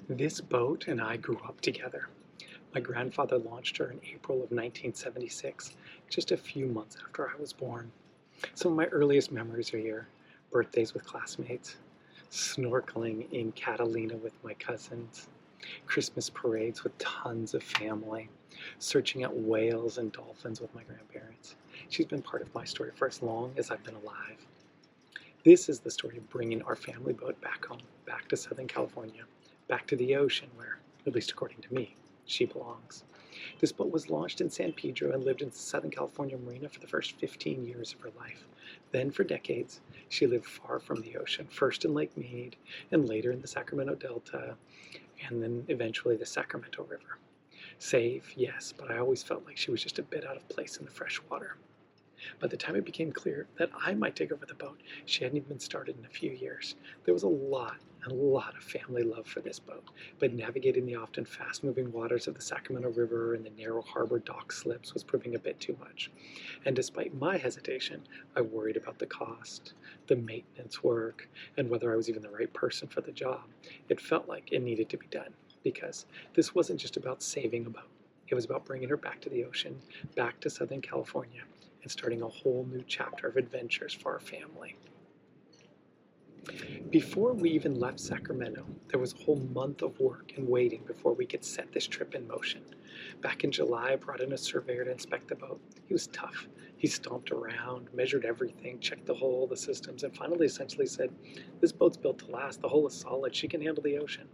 This boat and I grew up together. My grandfather launched her in April of 1976, just a few months after I was born. Some of my earliest memories are here: birthdays with classmates, snorkeling in Catalina with my cousins, Christmas parades with tons of family, searching out whales and dolphins with my grandparents. She's been part of my story for as long as I've been alive. This is the story of bringing our family boat back home, back to Southern California, back to the ocean where, at least according to me, she belongs. This boat was launched in San Pedro and lived in Southern California Marina for the first 15 years of her life. Then, for decades, she lived far from the ocean, first in Lake Mead, and later in the Sacramento Delta, and then eventually the Sacramento River. Safe, yes, but I always felt like she was just a bit out of place in the fresh water. By the time it became clear that I might take over the boat, she hadn't even been started in a few years. There was a lot of family love for this boat, but navigating the often fast-moving waters of the Sacramento River and the narrow harbor dock slips was proving a bit too much. And despite my hesitation, I worried about the cost, the maintenance work, and whether I was even the right person for the job. It felt like it needed to be done, because this wasn't just about saving a boat. It was about bringing her back to the ocean, back to Southern California, and starting a whole new chapter of adventures for our family. Before we even left Sacramento, there was a whole month of work and waiting before we could set this trip in motion. Back in July, I brought in a surveyor to inspect the boat. He was tough. He stomped around, measured everything, checked the hull, the systems, and finally essentially said, "This boat's built to last. The hull is solid. She can handle the ocean."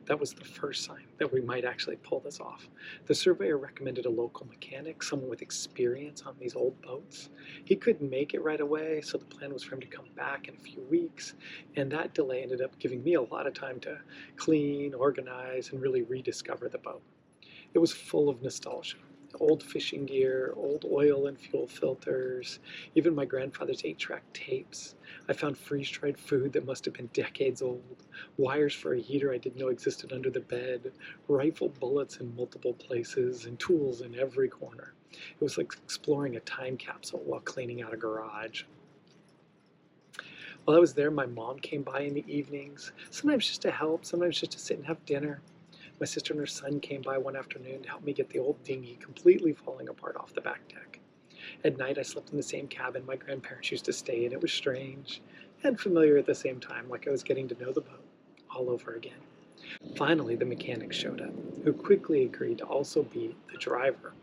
That was the first sign that we might actually pull this off. The surveyor recommended a local mechanic, someone with experience on these old boats. He couldn't make it right away, so the plan was for him to come back in a few weeks, and that delay ended up giving me a lot of time to clean, organize, and really rediscover the boat. It was full of nostalgia. Old fishing gear, old oil and fuel filters, even my grandfather's 8-track tapes. I found freeze-dried food that must have been decades old, wires for a heater I didn't know existed under the bed, rifle bullets in multiple places, and tools in every corner. It was like exploring a time capsule while cleaning out a garage. While I was there, my mom came by in the evenings, sometimes just to help, sometimes just to sit and have dinner. My sister and her son came by one afternoon to help me get the old dinghy completely falling apart off the back deck. At night, I slept in the same cabin my grandparents used to stay in. It was strange and familiar at the same time, like I was getting to know the boat all over again. Finally, the mechanic showed up, who quickly agreed to also be the driver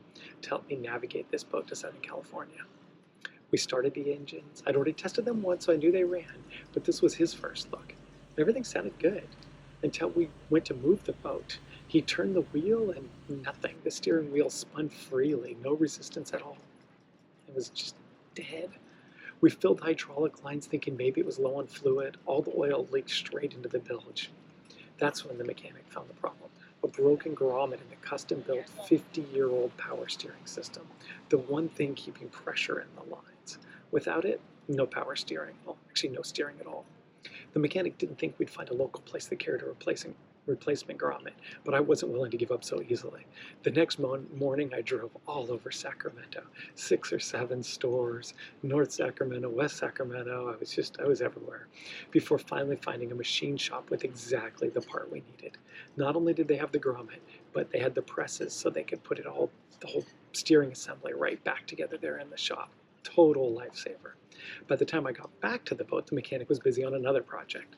to help me navigate this boat to Southern California. We started the engines. I'd already tested them once, so I knew they ran, but this was his first look. Everything sounded good until we went to move the boat. He turned the wheel and nothing. The steering wheel spun freely, no resistance at all. It was just dead. We filled hydraulic lines thinking maybe it was low on fluid. All the oil leaked straight into the bilge. That's when the mechanic found the problem. A broken grommet in the custom-built 50-year-old power steering system. The one thing keeping pressure in the lines. Without it, no power steering. Well, actually no steering at all. The mechanic didn't think we'd find a local place that carried a replacement grommet, but I wasn't willing to give up so easily. The next morning, I drove all over Sacramento, 6 or 7 stores, North Sacramento, West Sacramento. I was everywhere, before finally finding a machine shop with exactly the part we needed. Not only did they have the grommet, but they had the presses so they could put the whole steering assembly right back together there in the shop. Total lifesaver. By the time I got back to the boat, the mechanic was busy on another project.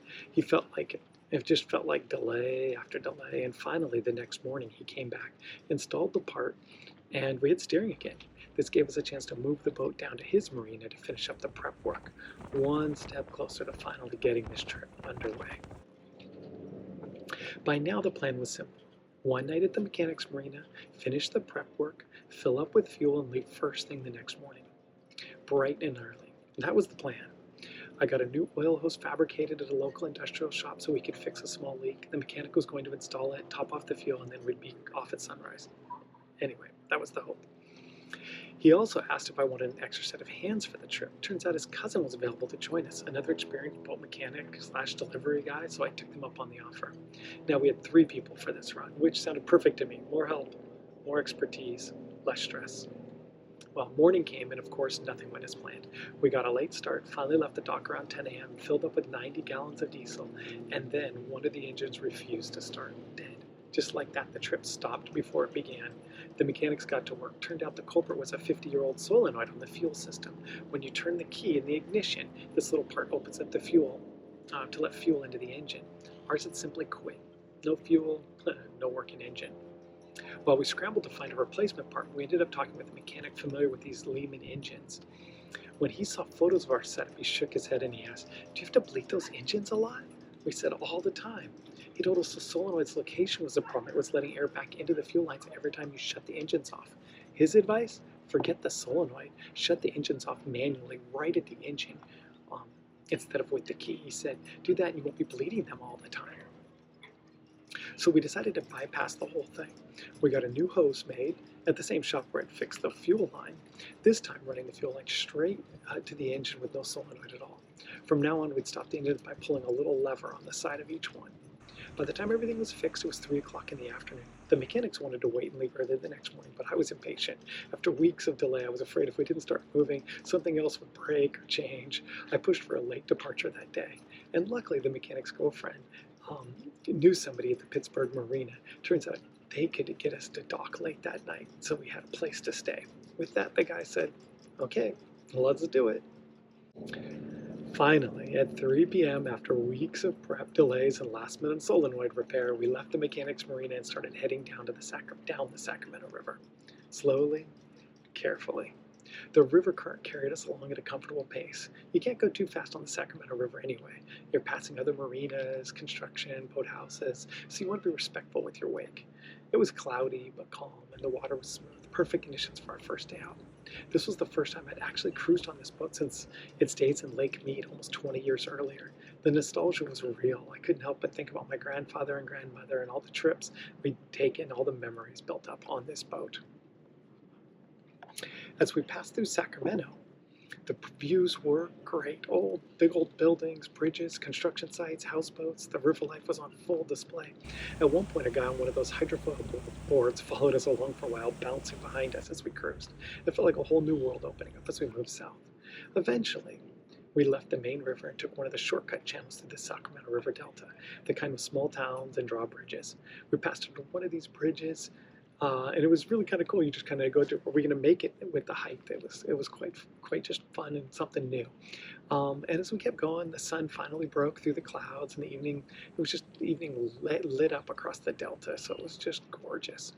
It just felt like delay after delay, and finally the next morning he came back, installed the part, and we had steering again. This gave us a chance to move the boat down to his marina to finish up the prep work, one step closer to finally getting this trip underway. By now the plan was simple. One night at the mechanic's marina, finish the prep work, fill up with fuel, and leave first thing the next morning. Bright and early. That was the plan. I got a new oil hose fabricated at a local industrial shop so we could fix a small leak. The mechanic was going to install it, top off the fuel, and then we'd be off at sunrise. Anyway, that was the hope. He also asked if I wanted an extra set of hands for the trip. Turns out his cousin was available to join us, another experienced boat mechanic / delivery guy, so I took them up on the offer. Now we had 3 people for this run, which sounded perfect to me. More help, more expertise, less stress. Well, morning came, and of course, nothing went as planned. We got a late start, finally left the dock around 10 a.m., filled up with 90 gallons of diesel, and then one of the engines refused to start, dead. Just like that, the trip stopped before it began. The mechanics got to work. Turned out the culprit was a 50-year-old solenoid on the fuel system. When you turn the key in the ignition, this little part opens up the fuel to let fuel into the engine. Ours had simply quit. No fuel, no working engine. Well, we scrambled to find a replacement part. We ended up talking with a mechanic familiar with these Lehman engines. When he saw photos of our setup, he shook his head and he asked, "Do you have to bleed those engines a lot?" We said, "All the time." He told us the solenoid's location was the problem. It was letting air back into the fuel lines every time you shut the engines off. His advice? Forget the solenoid. Shut the engines off manually right at the engine instead of with the key. He said, do that and you won't be bleeding them all the time. So we decided to bypass the whole thing. We got a new hose made at the same shop where it fixed the fuel line, this time running the fuel line straight to the engine with no solenoid at all. From now on, we'd stop the engines by pulling a little lever on the side of each one. By the time everything was fixed, it was 3 o'clock in the afternoon. The mechanics wanted to wait and leave early the next morning, but I was impatient. After weeks of delay, I was afraid if we didn't start moving, something else would break or change. I pushed for a late departure that day. And luckily, the mechanic's girlfriend knew somebody at the Pittsburg Marina. Turns out they could get us to dock late that night, so we had a place to stay. With that, the guy said, "Okay, let's do it." Finally, at 3 p.m., after weeks of prep delays and last-minute solenoid repair, we left the mechanics marina and started heading down the Sacramento River. Slowly, carefully. The river current carried us along at a comfortable pace. You can't go too fast on the Sacramento River anyway. You're passing other marinas, construction, boathouses, so you want to be respectful with your wake. It was cloudy but calm, and the water was smooth. Perfect conditions for our first day out. This was the first time I'd actually cruised on this boat since its days in Lake Mead almost 20 years earlier. The nostalgia was real. I couldn't help but think about my grandfather and grandmother and all the trips we'd taken, all the memories built up on this boat. As we passed through Sacramento, the views were great. Big old buildings, bridges, construction sites, houseboats. The river life was on full display. At one point, a guy on one of those hydrofoil boards followed us along for a while, bouncing behind us as we cruised. It felt like a whole new world opening up as we moved south. Eventually, we left the main river and took one of the shortcut channels through the Sacramento River Delta, the kind of small towns and drawbridges. We passed under one of these bridges, and it was really kind of cool. You just kind of go to, are we going to make it with the hike? It was quite just fun and something new. And as we kept going, the sun finally broke through the clouds in the evening. It was just evening lit up across the delta, so it was just gorgeous.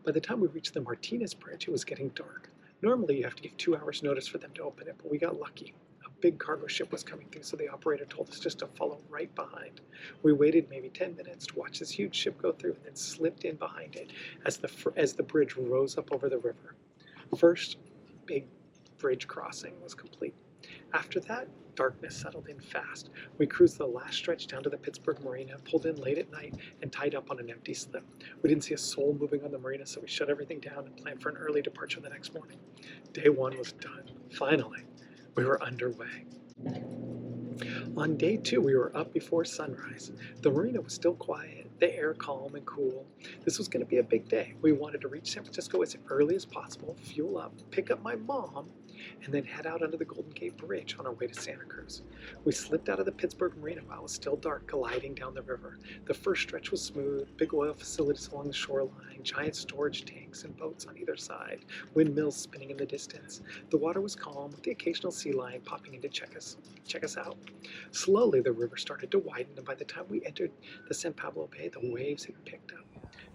By the time we reached the Martinez Bridge, it was getting dark. Normally, you have to give 2 hours notice for them to open it, but we got lucky. A big cargo ship was coming through, so the operator told us just to follow right behind. We waited maybe 10 minutes to watch this huge ship go through and then slipped in behind it as the bridge rose up over the river. First big bridge crossing was complete. After that, darkness settled in fast. We cruised the last stretch down to the Pittsburg Marina, pulled in late at night, and tied up on an empty slip. We didn't see a soul moving on the marina, so we shut everything down and planned for an early departure the next morning. Day one was done. Finally, we were underway. On day 2, we were up before sunrise. The marina was still quiet, the air calm and cool. This was going to be a big day. We wanted to reach San Francisco as early as possible, fuel up, pick up my mom, and then head out under the Golden Gate Bridge on our way to Santa Cruz. We slipped out of the Pittsburg Marina while it was still dark, gliding down the river. The first stretch was smooth, big oil facilities along the shoreline, giant storage tanks and boats on either side, windmills spinning in the distance. The water was calm, with the occasional sea lion popping in to check us out. Slowly, the river started to widen, and by the time we entered the San Pablo Bay, the waves had picked up.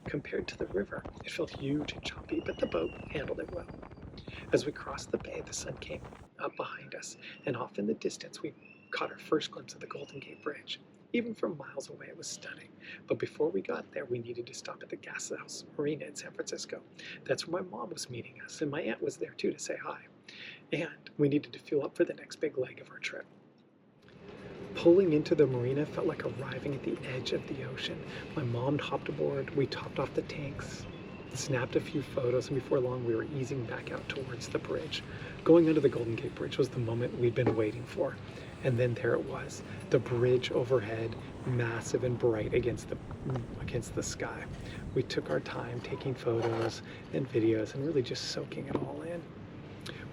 Compared to the river, it felt huge and choppy, but the boat handled it well. As we crossed the bay, the sun came up behind us, and off in the distance we caught our first glimpse of the Golden Gate Bridge. Even from miles away, it was stunning. But before we got there, we needed to stop at the Gas House Marina in San Francisco. That's where my mom was meeting us, and my aunt was there too to say hi. And we needed to fuel up for the next big leg of our trip. Pulling into the marina felt like arriving at the edge of the ocean. My mom hopped aboard, we topped off the tanks, snapped a few photos, and before long we were easing back out towards the bridge. Going under the Golden Gate Bridge was the moment we'd been waiting for. And then there it was, the bridge overhead, massive and bright against the sky. We took our time taking photos and videos and really just soaking it all in.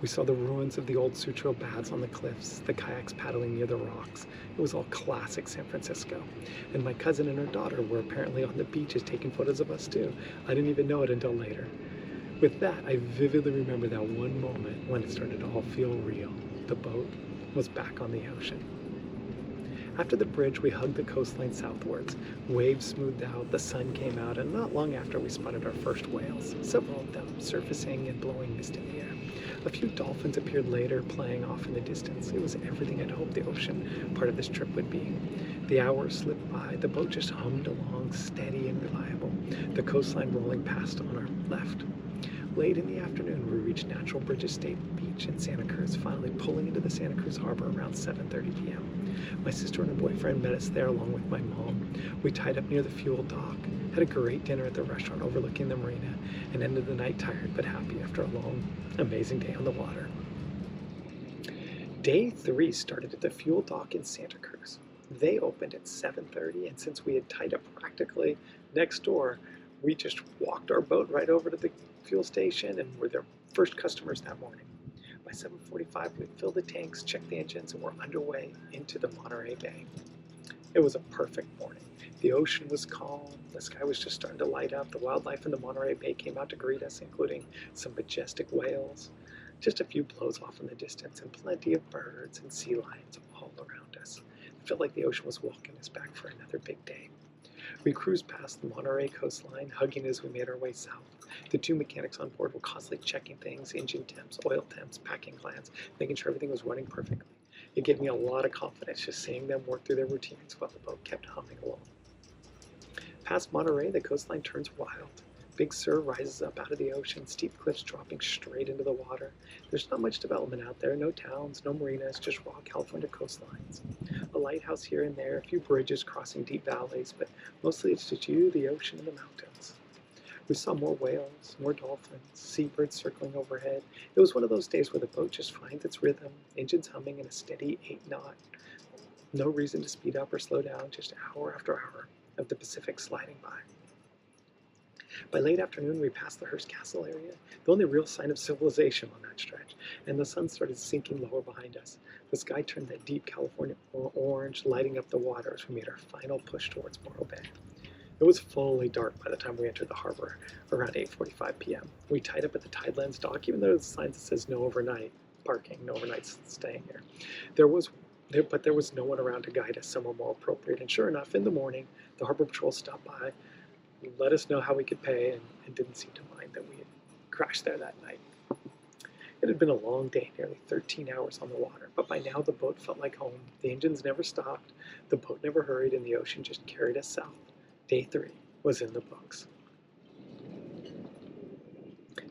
We saw the ruins of the old Sutro baths on the cliffs, the kayaks paddling near the rocks. It was all classic San Francisco. And my cousin and her daughter were apparently on the beaches taking photos of us too. I didn't even know it until later. With that, I vividly remember that one moment when it started to all feel real. The boat was back on the ocean. After the bridge, we hugged the coastline southwards. Waves smoothed out, the sun came out, and not long after we spotted our first whales, several of them surfacing and blowing mist in the air. A few dolphins appeared later, playing off in the distance. It was everything I'd hoped the ocean part of this trip would be. The hours slipped by, the boat just hummed along, steady and reliable, the coastline rolling past on our left. Late in the afternoon, we reached Natural Bridges State Beach in Santa Cruz, finally pulling into the Santa Cruz Harbor around 7:30 p.m. My sister and her boyfriend met us there along with my mom. We tied up near the fuel dock, had a great dinner at the restaurant overlooking the marina, and ended the night tired but happy after a long, amazing day on the water. Day 3 started at the fuel dock in Santa Cruz. They opened at 7:30, and since we had tied up practically next door, we just walked our boat right over to the fuel station and were their first customers that morning. By 7:45, we filled the tanks, checked the engines, and were underway into the Monterey Bay. It was a perfect morning. The ocean was calm, the sky was just starting to light up, the wildlife in the Monterey Bay came out to greet us, including some majestic whales, just a few blows off in the distance, and plenty of birds and sea lions all around us. It felt like the ocean was welcoming us back for another big day. We cruised past the Monterey coastline, hugging as we made our way south. The 2 mechanics on board were constantly checking things, engine temps, oil temps, packing glands, making sure everything was running perfectly. It gave me a lot of confidence just seeing them work through their routines while the boat kept humming along. Past Monterey, the coastline turns wild. Big Sur rises up out of the ocean, steep cliffs dropping straight into the water. There's not much development out there, no towns, no marinas, just raw California coastlines. A lighthouse here and there, a few bridges crossing deep valleys, but mostly it's just you, the ocean, and the mountains. We saw more whales, more dolphins, seabirds circling overhead. It was one of those days where the boat just finds its rhythm, engines humming in a steady 8 knot. No reason to speed up or slow down, just hour after hour of the Pacific sliding by. By late afternoon, we passed the Hearst Castle area, the only real sign of civilization on that stretch, and the sun started sinking lower behind us. The sky turned that deep California orange, lighting up the water as we made our final push towards Morro Bay. It was fully dark by the time we entered the harbor, around 8:45 p.m. We tied up at the Tidelands dock, even though there's a sign that says no overnight parking, no overnight staying here. But there was no one around to guide us somewhere more appropriate, and sure enough, in the morning, the harbor patrol stopped by, let us know how we could pay, and didn't seem to mind that we had crashed there that night. It had been a long day, nearly 13 hours on the water, but by now the boat felt like home. The engines never stopped, the boat never hurried, and the ocean just carried us south. Day 3 was in the books.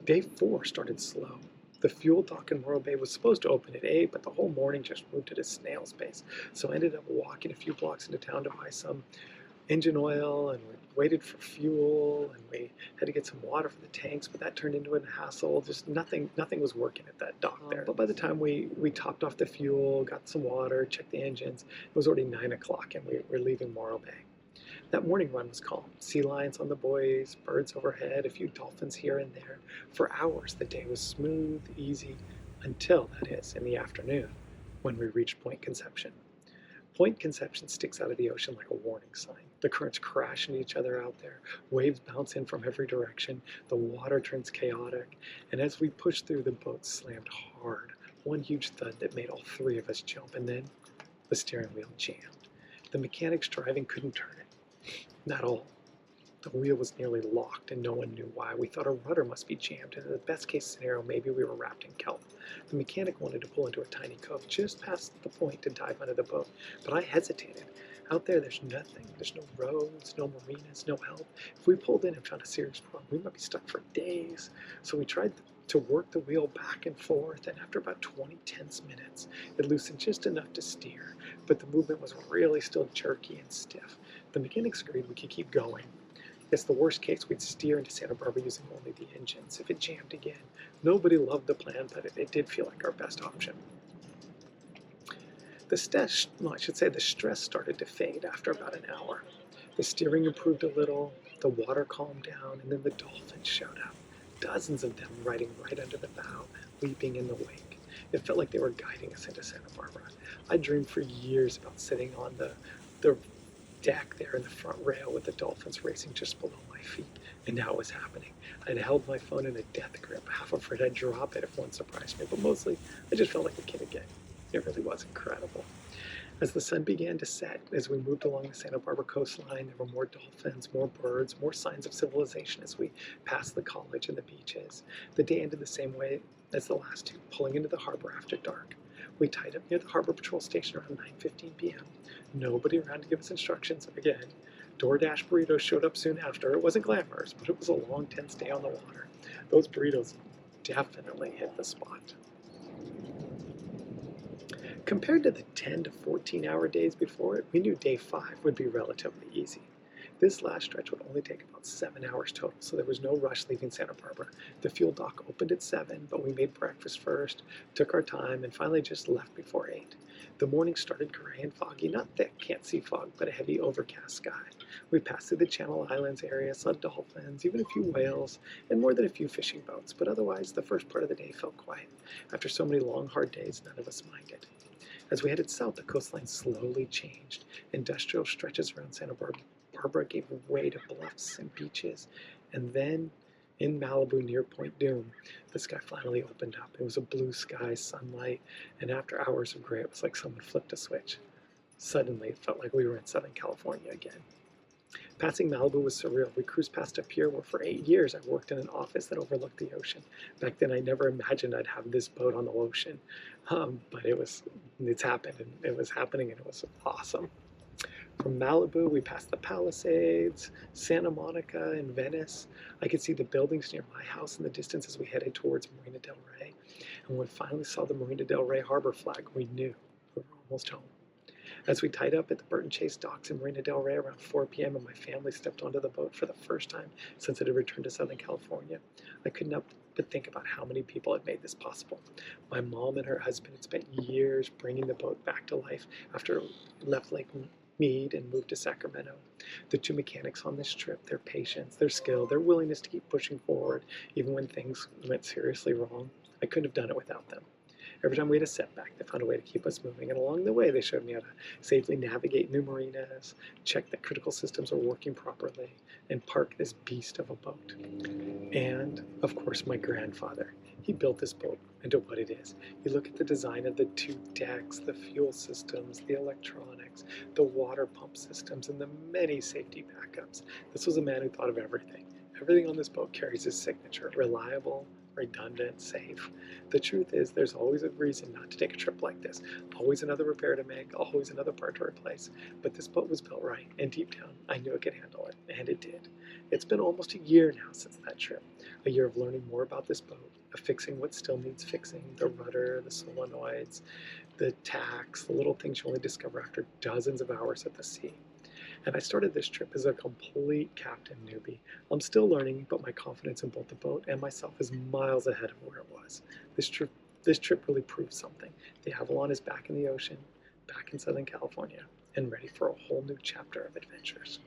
Day 4 started slow. The fuel dock in Morro Bay was supposed to open at 8, but the whole morning just moved at a snail's pace, so I ended up walking a few blocks into town to buy some engine oil, and we waited for fuel, and we had to get some water for the tanks, but that turned into a hassle. Just nothing was working at that dock there. But by the time we topped off the fuel, got some water, checked the engines, it was already 9 o'clock, and we were leaving Morro Bay. That morning run was calm. Sea lions on the buoys, birds overhead, a few dolphins here and there. For hours, the day was smooth, easy, until, that is, in the afternoon, when we reached Point Conception. Point Conception sticks out of the ocean like a warning sign. The currents crash into each other out there. Waves bounce in from every direction. The water turns chaotic. And as we pushed through, the boat slammed hard. One huge thud that made all 3 of us jump. And then the steering wheel jammed. The mechanics driving couldn't turn it. Not all. The wheel was nearly locked and no one knew why. We thought our rudder must be jammed, and in the best case scenario, maybe we were wrapped in kelp. The mechanic wanted to pull into a tiny cove just past the point to dive under the boat, but I hesitated. Out there, there's nothing. There's no roads, no marinas, no help. If we pulled in and found a serious problem, we might be stuck for days. So we tried to work the wheel back and forth, and after about 20 tense minutes, it loosened just enough to steer, but the movement was really still jerky and stiff. The mechanics agreed we could keep going. It's the worst case, we'd steer into Santa Barbara using only the engines if it jammed again. Nobody loved the plan, but it did feel like our best option. The stress started to fade after about an hour. The steering improved a little, the water calmed down, and then the dolphins showed up. dozens of them riding right under the bow, leaping in the wake. It felt like they were guiding us into Santa Barbara. I dreamed for years about sitting on the deck there in the front rail with the dolphins racing just below my feet, and now it was happening. I'd held my phone in a death grip, half afraid I'd drop it if one surprised me, but mostly I just felt like a kid again. It really was incredible. As the sun began to set, as we moved along the Santa Barbara coastline, there were more dolphins, more birds, more signs of civilization as we passed the college and the beaches. The day ended the same way as the last two, pulling into the harbor after dark. We tied up near the harbor patrol station around 9:15 p.m. Nobody around to give us instructions again. DoorDash burritos showed up soon after. It wasn't glamorous, but it was a long, tense day on the water. Those burritos definitely hit the spot. Compared to the 10 to 14-hour days before it, we knew day 5 would be relatively easy. This last stretch would only take about 7 hours total, so there was no rush leaving Santa Barbara. The fuel dock opened at 7, but we made breakfast first, took our time, and finally just left before 8. The morning started gray and foggy, not thick, can't see fog, but a heavy overcast sky. We passed through the Channel Islands area, saw dolphins, even a few whales, and more than a few fishing boats, but otherwise the first part of the day felt quiet. After so many long, hard days, none of us minded. As we headed south, the coastline slowly changed. Industrial stretches around Santa Barbara gave way to bluffs and beaches, and then in Malibu near Point Dume, the sky finally opened up. It was a blue sky, sunlight, and after hours of gray, it was like someone flipped a switch. Suddenly, it felt like we were in Southern California again. Passing Malibu was surreal. We cruised past a pier where for 8 years I worked in an office that overlooked the ocean. Back then I never imagined I'd have this boat on the ocean, but it's happened, and it was happening, and it was awesome. From Malibu, we passed the Palisades, Santa Monica, and Venice. I could see the buildings near my house in the distance as we headed towards Marina del Rey. And when we finally saw the Marina del Rey harbor flag, we knew we were almost home. As we tied up at the Burton Chase docks in Marina del Rey around 4 p.m. and my family stepped onto the boat for the first time since it had returned to Southern California, I couldn't help but think about how many people had made this possible. My mom and her husband had spent years bringing the boat back to life after it left Lake Mead and moved to Sacramento. The two mechanics on this trip, their patience, their skill, their willingness to keep pushing forward even when things went seriously wrong, I couldn't have done it without them. Every time we had a setback, they found a way to keep us moving, and along the way they showed me how to safely navigate new marinas, check that critical systems are working properly, and park this beast of a boat. And, of course, my grandfather. He built this boat into what it is. You look at the design of the two decks, the fuel systems, the electronics, the water pump systems, and the many safety backups. This was a man who thought of everything. Everything on this boat carries his signature: reliable, redundant, safe. The truth is, there's always a reason not to take a trip like this. Always another repair to make, always another part to replace. But this boat was built right, and deep down, I knew it could handle it, and it did. It's been almost a year now since that trip. A year of learning more about this boat, of fixing what still needs fixing, the rudder, the solenoids, the tacks, the little things you only discover after dozens of hours at the sea. And I started this trip as a complete captain newbie. I'm still learning, but my confidence in both the boat and myself is miles ahead of where it was. This trip really proved something. The Avalon is back in the ocean, back in Southern California, and ready for a whole new chapter of adventures.